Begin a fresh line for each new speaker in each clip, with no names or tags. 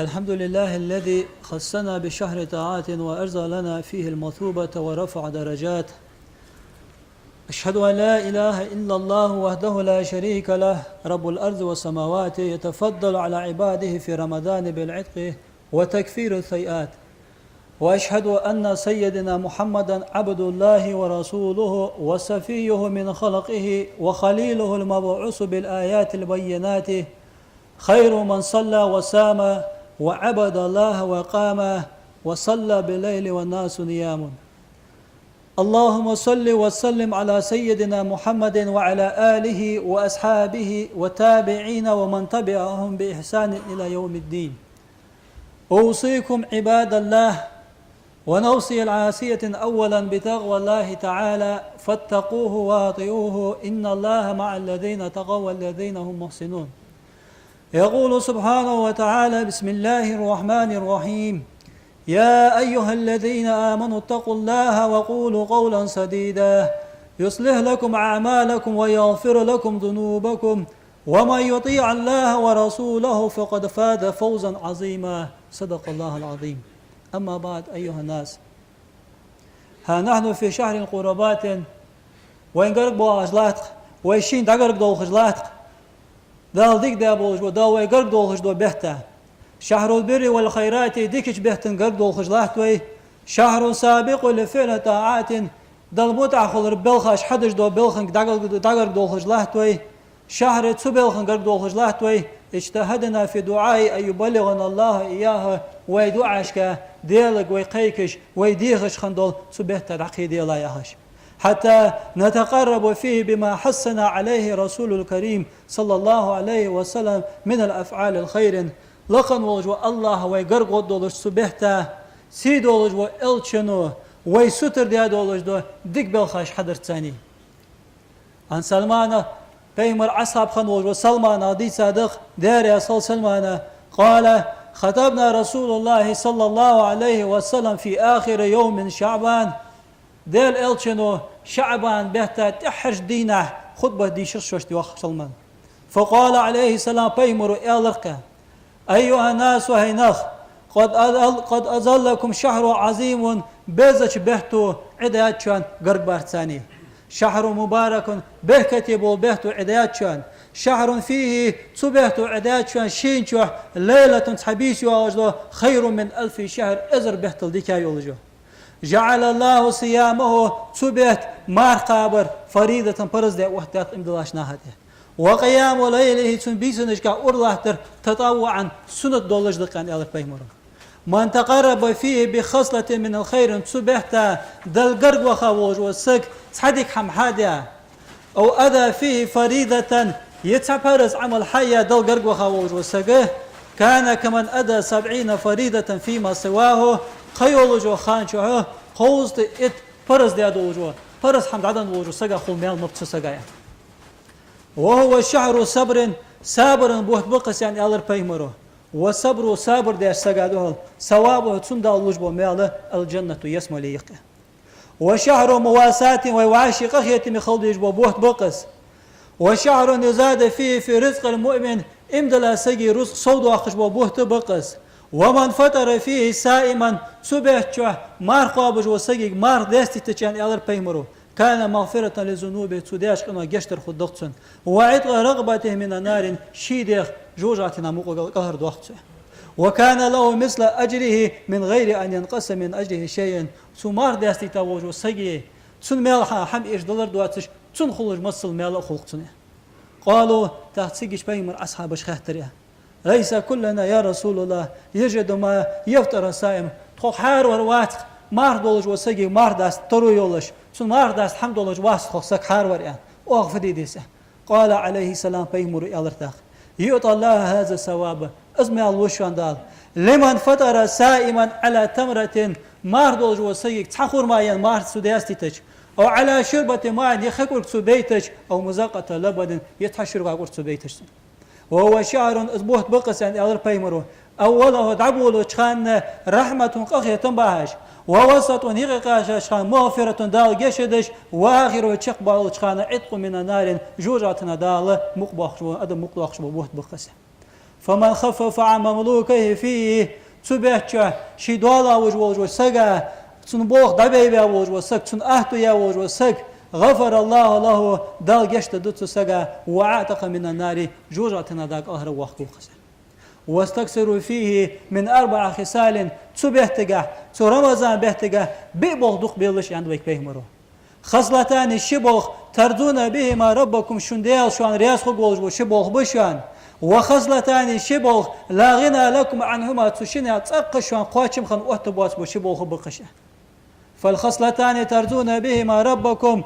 الحمد لله الذي خصنا بشهر طاعات وأرزى لنا فيه المثوبة ورفع درجات. أشهد أن لا إله إلا الله وحده لا شريك له رب الأرض والسماوات يتفضل على عباده في رمضان بالعتق وتكفير السيئات. وأشهد أن سيدنا محمدا عبد الله ورسوله وصفيه من خلقه وخليله المبعوث بالآيات البينات، خير من صلى وسام وعبد الله وقام وصلى بالليل والناس نيام. اللهم صل وسلم على سيدنا محمد وعلى آله وأصحابه وتابعين ومن تبعهم بإحسان إلى يوم الدين. أوصيكم عباد الله ونوصي العاسية أولا بتقوى الله تعالى، فاتقوه واطيعوه إن الله مع الذين تقوا والذين هم محسنون. يقول سبحانه وتعالى: بسم الله الرحمن الرحيم: يا أيها الذين آمنوا اتقوا الله وقولوا قولا سديدا يصلح لكم أعمالكم ويغفر لكم ذنوبكم ومن يطيع الله ورسوله فقد فاز فوزا عظيما. صدق الله العظيم. أما بعد أيها الناس، ها نحن في شهر القربات وإن قرق بواجلات ويشين دقرق دول خجلات دال ديك دابوج ودال ويقرق دول خجدو بهتا. شهر البر والخيرات ديكش بهتن قرق دول خجلات وي شهر سابق لفعل طاعات دال متع خل ربلخش حدش دو بلخن دقرق دول خجلات وي شهر تسبلخن قرق دول خجلات وي اجتهدنا في دعاء أن يبلغنا الله إياه ويدعشك ديلك ويقيكش ويديخش خندول سبهت العقيد لا يهش حتى نتقرب فيه بما حسنا عليه رسول الكريم صلى الله عليه وسلم من الأفعال الخير. لقن وجو الله ويقرق دولش سبهت سيدولش وإلشنو ويستر ديادولش دو ديك بلخش حضر ثاني. عن سلمان بيمر أصحاب خنوج وسلمان عدي صادق دار يا سلمان قال: خطبنا رسول الله صلى الله عليه وسلم في آخر يوم من شعبان ديل إلشنو شعبان بهتا تحرش دينه خطبة دي شرشوش دي وخ سلمان. فقال عليه السلام بيمر إلرك: أيها الناس وهينخ قد أظلكم شهر عظيم بيزش بهتو عدات شان قرق ثاني. شهر مبارك بهكتب وبهتو عدات شان شهر فيه تبهتو عدات شان شينشو ليلة حبيس يوجدو خير من 1000 شهر أزر بهتل ديكا يولجو. جعل الله صيامه تبهت مار قابر فريدة برزدة وحدات امدلاش ناهده وقيام ليله تنبيسنشكا أرلاهتر تطوعا سنة دولج دقان ألف بيمرو. من تقرب فيه بخصلة من الخير تبهت دل قرق وخوج والسك تصدق حمحادة أو أدى فيه فريدة يتعبرز عمل حياة دل قرق وخوج والسك كان كمن أدى 70 فريدة فيما سواه قيولج وخانشوه قوزت إت برز ديادولجو برز حمد عدن ولجو سقا خل ميال مبتس سقايا. وهو الشعر صابر بوهت بقس يعني ألر بيمرو وصبر صابر دير سقادوه ثوابه تسند اللجبو ميال الجنة يسمى ليقه. وشهر مواساة ويواشي قخية مخلد يجبو بوهت بقس. وشهر يزاد فيه في رزق المؤمن امدلا سقي رزق صودو أخشبو بوهت بقس. ومن فطر فيه سائما سبهتشوه مار قابج وسقي مار ديستي تشان ألر بيمرو كان مغفرة لذنوبه تداش قنا جشتر خدقتن وعتق رغبته من النار شيدخ جوجاتنا مقل قهر دوقته. وكان له مثل أجره من غير أن ينقص من أجره شيء. سمار داستي تاوج وسقي تن مالها حم إيش دولار دواتش تن خلج مصل مال خلقتنه. قالوا تحت سقيش بيمر أصحابش خاطرها ليس كلنا يا رسول الله يجد ما يفطر الصائم تخار وروات مار دولج وسقي مار داست ترو يولش سن مار داست حمد دولج واس خسك حار وريان أغفدي ديسه. قال عليه السلام بيمر يالرتاخ يعطى الله هذا الثواب اسمع الوشان دال لمن فطر سائما على تمرة مار دولج وسقي تحخور ماين مار سودياستيتش أو على شربة ماء يخكر سبيتش أو مزاقة لبن يتحشر وعقر سبيتش. وهو شعر أصبحت بقس عن ألر بيمرو أوله دعبولو كان رحمة قخية باهش ووسط نيقاش كان مغفرة دال جشدش وآخر تشقبال كان عتق من النار جوجاتنا دال مقبخش أدم مقبخش بوهت بقسه. فمن خفف عن مملوكه فيه تبهتش شي دولا وجو سجا تون بوخ دبيبا وجو سك تون أهتو يا وجو سك غفر الله له دال جشت دوت سجا وعتق من النار جوجتنا داك أهر وقت قصر واستكثروا فيه من 4 خصال تبهتجا تو رمضان بهتجا بيبوخ دوخ بيلش عند ويك بيهمرو خصلتان الشبوخ تردون بهما ربكم شنديال شوان رياس خوغ شبوخ بشان وخصلتان الشبوخ لا غنى لكم عنهما تشنيا تسق شوان قواتشم خن اوتبوس بشبوخ بقشه فالخصلتان تردون بهما ربكم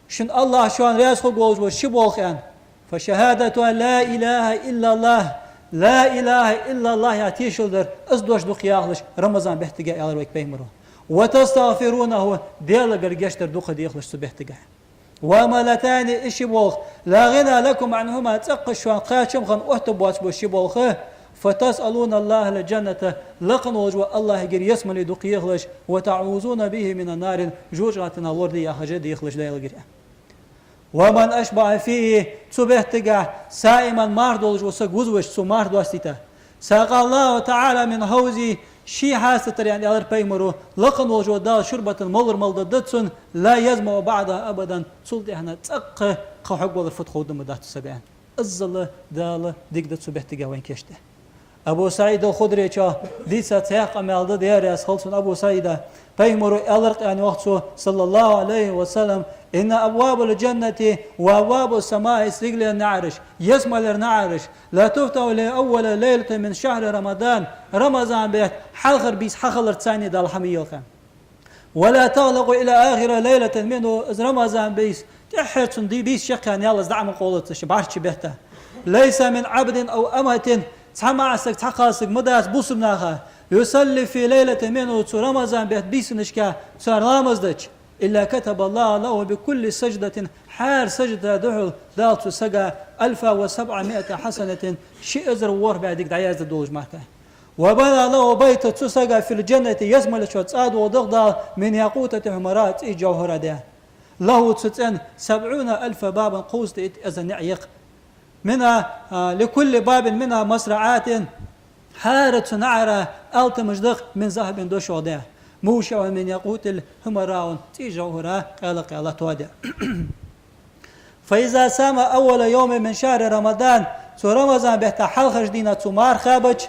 شن الله شوان رياس خوغ شبوخ يعني فشهادة أن لا إله إلا الله لا إله إلا الله ياتيشلدر أصدوش دوخ ياغلش رمضان بهتجا يالر ويك بيهمرو وتستغفرونه ديالغر جشتر دوخ ديخلش سبهتجا وملتان الشبوخ لا غنى لكم عنهما تقشوا قاشم خن احتبواس بالشبوخ فتسألون الله الجنة لقن وجه الله يجري يسمى دوخ يخلش وتعوذون به من النار جوجاتنا وردي يا حجد يخلش ديالغر ومن أشبع فيه تبهتجا سائما ماردولج وسجوزوش سماردوستيتا ساق الله تعالى من هوزي شي حاستر يعني على بيمرو لقن وجودال شربة المولر ملددتسن لا يزمع بعدها أبدا سلطي هنا تسق قحق ولا فتخو دم دات سبعين الزل دال ديك تبهتجا وين كشته أبو سعيد الخدري شا ليس تياق أمال ديار أسخلصن أبو سعيد بيمرو ألرق يعني وقته صلى الله عليه وسلم إن أبواب الجنة وأبواب السماء سجل النعرش يسمى النعرش لا تفتح لأول ليلة من شهر رمضان بيت حلخر بيس حخلر تساني دال حميوخا ولا تغلق إلى آخر ليلة منه رمضان بيس تحرصن دي بيس شكان يلا زعم قولتش بعرش بيته ليس من عبد أو أمة تحمعسك تحقاسك مداس بوسمناها يصلي في ليلة منه رمضان بيت بيس نشكا صار رامزدك إلا كتب الله له بكل سجدة حار سجدة دحل دالت سجا 1700 حسنة شيء أزر وور بعدك دعياز الدوج معك وبنى له بيت تسجى في الجنة يزمل شوتساد وضغضة من ياقوتة حمرات جوهرة ده له 70,000 باب قوس أزن يعيق منها لكل باب منها مسرعات حارة نعرة ألت مجدق من ذهب دوشو ده موشع من ياقوت الحمراء جوهرة قال توادع فإذا سام أول يوم من شهر رمضان رمضان بيت حلخش دينا تمار خابج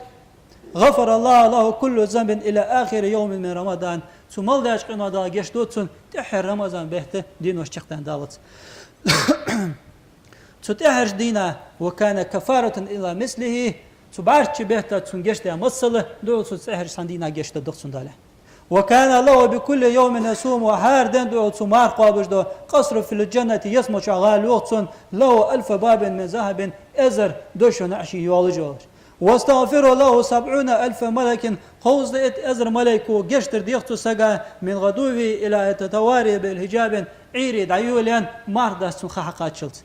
غفر الله له كل ذنب إلى آخر يوم من رمضان ثم داش قنا دا جشتوتسن تحر رمضان بيت دينوش شختان دالت تتحرش دينا وكان كفارة إلى مثله تبارش بيت تنجشت مصله دول تتحرش سندينا جشت دقسن داله وكان له بكل يوم يصوم وحار دندو تمار قابج دو قصر في الجنة يسمو شغال وقتن له 1000 باب من ذهب أزر دوشو نعشي يولجوش واستغفر له 70,000 ملك قوز أزر ملك وقشتر ديختو سقا من غدوه إلى تتواري بالحجاب عيري دعيوليان ماردا سنخحقات شلت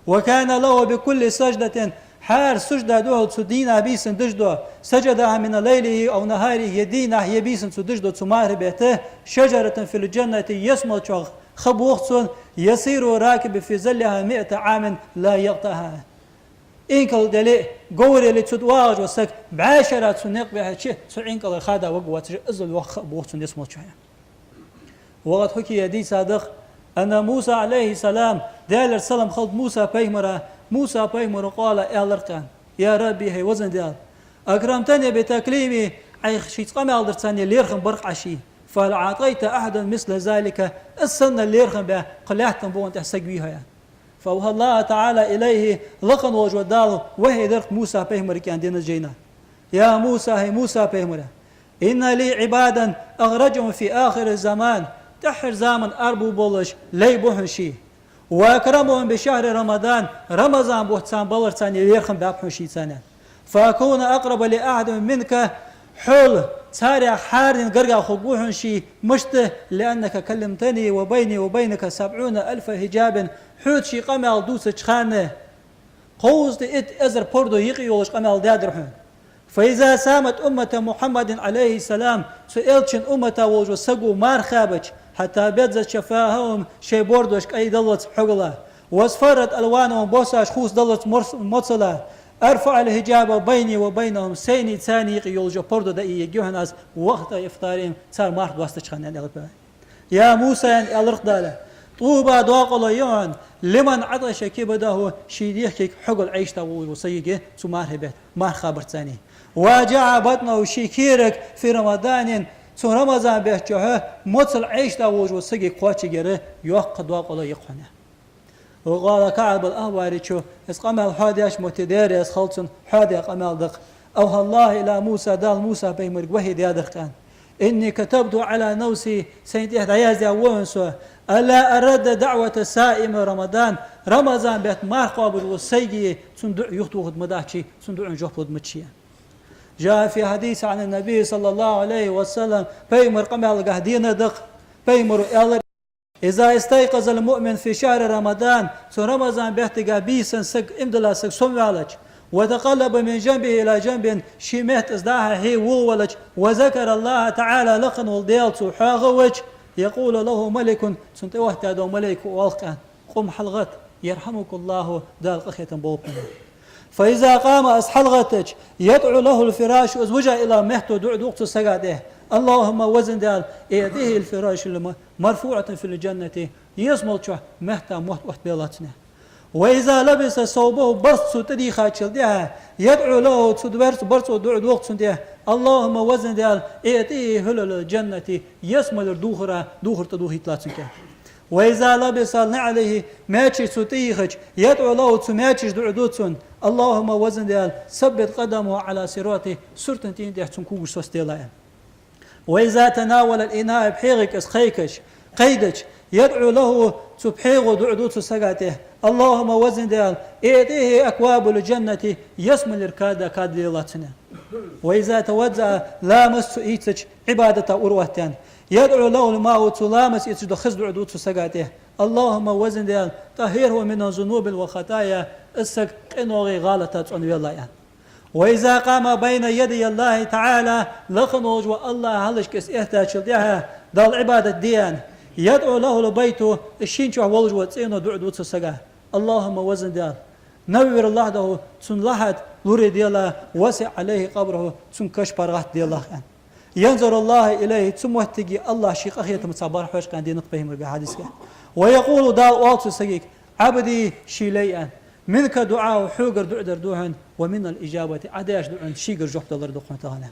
وكان له بكل سجدة حار سجدة دوه تدينا بيسن دجدو سجدها من الليل أو نهاره يدينا يبيسن تدجدو تمار بيته شجرة في الجنة يسمى خبوخت يسير راكب في ظلها 100 عام لا يقطعها إنكل دلي قوري اللي تدواج وسك بعشرة سنق بها شيء سعنكل خادا وقوة أزل وخبوخت يسمى شوية وقد حكي يدي صادق أن موسى عليه السلام دال السلام خلد موسى بيمر قال ألركان يا ربي هي وزن دال أكرمتني بتكليمي أي شيء قام ألرتني ليرخم برق عشي فأعطيت أحدا مثل ذلك السنة ليرخم به قلعت بون تحسقيها يعني فوها الله تعالى إليه لقن وجود دال وهي درق موسى بيمر كان دين الجينا يا موسى هي موسى بيمر إن لي عبادا أخرجهم في آخر الزمان تحر زمن أربو بولش لي بوحشي وأكرمهم بشهر رمضان بوحسان بلر ثاني يرخم بابحشي ثاني فأكون أقرب لأحد منك حول تاريخ حار قرقا خقوحشي مشته لأنك كلمتني وبيني وبينك 70,000 حجاب حوت شي قمال دوسة خانة قوز أزر بردو يقيولش قمال دادرحون فإذا سامت أمة محمد عليه السلام سئلتشن أمة وجو سقو مار خابج حتى بيتزت شفاههم شي بوردوش أي دلت حقلا واصفرت ألوانهم بوساش خوص دلت مصلة أرفع الحجاب بيني وبينهم سيني ثاني يولجو بردو دقيقة جوهناس وقت إفطارهم صار مارك واستشخان يا موسى ألرق داله طوبى دواق يون لمن عطش كبده شيديك حق العيش تاول وصيقه سمار بيت ما خبر ثاني وجاء بطنه شيكيرك في رمضان سو رمضان بيحجه مصل عيش تاول وصيق قواتي جره يوق دواق يقونه وقال كعب الأهواري شو اسقام الحاديش متداري اسخلصن حادي قمال دق أوها الله إلى موسى دال موسى بيمر وهي ديادر كان إني كتبت على نفسي سيدي عيازي أونسو ألا أرد دعوة السائم رمضان بيت ما قابل والسيجي صندوق يخطوه مداحشي صندوق جوفود متشيا جاء في حديث عن النبي صلى الله عليه وسلم بيمر قمال قهدين دق بيمر إذا استيقظ المؤمن في شهر رمضان رمضان بيحتقى بيسن سق امدلا سق سمعالج وتقلب من جنبه إلى جنب شميت إزداها هي وولج وذكر الله تعالى لقن والديالت وحاغوج يقول له ملك سنتوه تادو ملك والقان قم حلغت يرحمك الله دال قخية بوبنا فإذا قام أصحلغتك يدعو له الفراش وزوجه إلى مهتو دعوة سقاده اللهم وزن دال إيديه الفراش مرفوعة في الجنة يسمل مهتا موت بيلاتنا وإذا لبس صوبه بس تديخا تشلدها يدعو له تدبرس برسو دعو وقت سندها اللهم وزن دال إيديه هلل الجنة يسمل دوخر تدوخي تلاتنك وإذا لبس عليه ماتش ستيخج يدعو له تماتش دعوتسن اللهم وزن دال ثبت قدمه على صراطه سرتنتين دي تنكوش سوستيلا وإذا تناول الإناء بحيغك اسخيكش قيدك يدعو له تبحيغ دعوت سقاته اللهم وزن دال إيديه أكواب الجنة يسمل الركادة كاد ليلاتنا وإذا توزع لامس إيتك عبادة أروتان يدعو له الماء تلامس إيتك خز دعوت سقاته اللهم وزن دال طهيره من الذنوب والخطايا السق إنوغي غالطة أنوي الله يعني. وإذا قام بين يدي الله تعالى لخنوج والله هلش كس إهتاج لها دال عبادة ديان يدعو له البيت الشينشو والج وتسينو دعوت سقاه اللهم وزن دال نوير الله ده تن لحد لوري ديالا وسع عليه قبره تن كش برغت ديالا ينظر الله إليه ثم وتجي الله شيخ أخي تمتصبر حوش كان دي نطبه مرجع حديث ويقول دال واطس سقيك عبدي شيليا منك دعاء وحوقر دعدر دوهن ومن الإجابة عداش دعن شيقر جحت الله ردقنا تغنى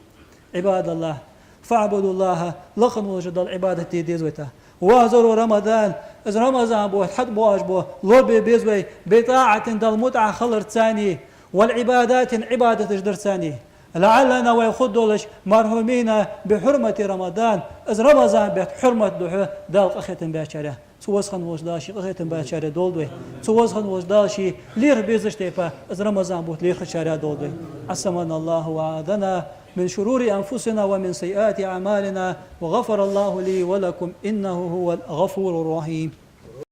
عباد الله فاعبدوا الله لخن وجد العبادة ديزويته وازروا رمضان إذ رمضان بوه حد بواج بوه لوبي بيزوي بطاعة دل متعة خلر ثاني والعبادات عبادة جدر ثاني لعلنا ويخدولش مرحومين بحرمة رمضان إذ رمضان بيت حرمة دحوه دال أخية باشره توسخن وجداشي أخية باشره دولدوي توسخن وجداشي لير بيزش تيفا إذ رمضان بوت لير خشاره دولدوي عصمنا الله وعادنا من شرور أنفسنا ومن سيئات أعمالنا وغفر الله لي ولكم إنه هو الغفور الرحيم